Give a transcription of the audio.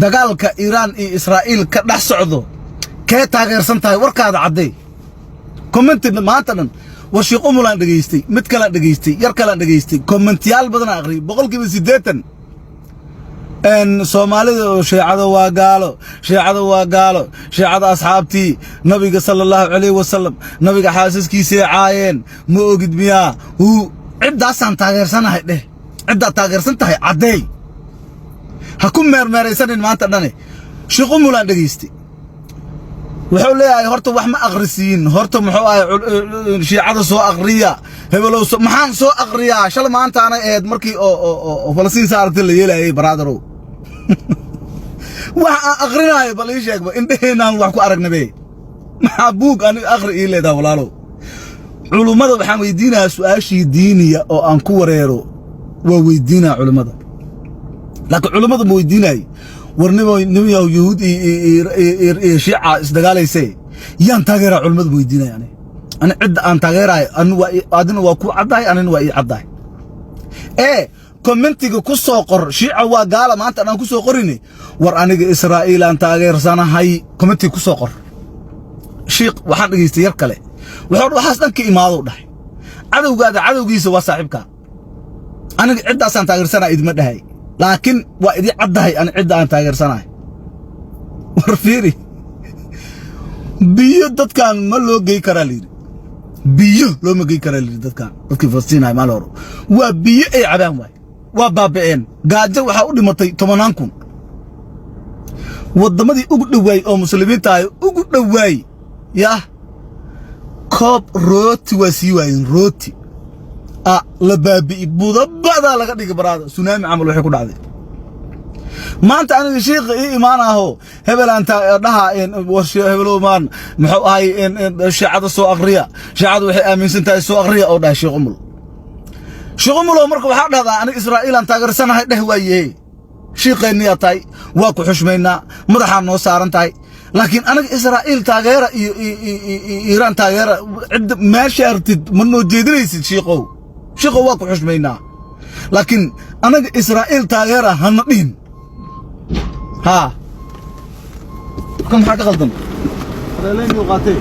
dagaalka Iran iyo Israa'iil ka dhax socdo ka taageersan tahay warkaada caday commented maanta dhan washii qumulaan dhageystay mid kala dhageystay yar kala dhageystay commentiyaal badan aqri 80% en Soomaalida shiicada waa gaalo shiicada asxaabtii nabiga sallallahu alayhi wasallam nabiga xaasaskiisa caayeen ma ogid miyaa uu cidaasaan taageersanahay dheh cida taageersan tahay caday ha ku meermeeraysanin maanta dhane shiqo mulaan dhageystay wuxuu leeyahay horta wax ma aqrisiin horta muxuu ahay shiicada soo aqriya hebelo maxaan soo aqriyaa shal maanta ana eed markii oo Falastiin saartay la yeelayay brother waxa aqrinaay bal ii sheegba indheenaan wax ku aragnabay maxaa buug aan aqri ii leedahay walaalo culimada waxaan weydiinaa su'aashii diiniya oo aan ku wareero waa weydiinaa culimada laakiin culimada ma weydiinay warnimo yahuud iyo shiica isdagaalaysay yaan taageeraa culimada ma weydiinay ana cid aan taageeray adina waa ku cadahay anina waa ii cadahay commentiga ku soo qor shiica waa gaala maanta aan ku soo qorini war aniga Israa'iil aan taageersanahay commentiga ku soo qor shiiq waxaan dhageystay yar kale waxaas dhanka imaado dhahay cadawgaada cadawgiisa waa saaxiibka aniga cidaasaan taageersanahay idima dhahay laakiin waa idii cadahay aan cid aan taageersanahay war fiiri biyo dadkan ma loo geey karaa liir biyo loo ma geey karaa liir dadkan dadkii Falastiin ay maal horo waa biyo ay cabaan waay waa baabeen gaajo waxa u dhimatay 10,000 wadamadii ugu dhawaay oo muslimiinta ay ugu dhawaay yaa koob rooti waa sii waayeen rooti la baabi budabada laga dhigay baraada tsunami amal waxay ku dhacday maanta aniga sheekh iimaanaho hebel anta dhaha hebelo maan muxuu ahay shiicada soo aqriya shiicadu waxay aaminsan tahay soo aqriya oo dhahay sheekh umul marka waxa dhahdaa aniga Israa'iil aan taageersanahay dheh waaye sheekheeniya tahay waa ku xushmeynaa madaxa noo saaran tahay laakiin aniga Israa'iil taageera iyo Iran taageera cid ma shartid ma noo jeedinaysid sheekhow waa ku xushmeynaa laakiin anaga Israa'iil taageera hana dhihin ha kan maxaa ka qaldan reeleen uu qaatay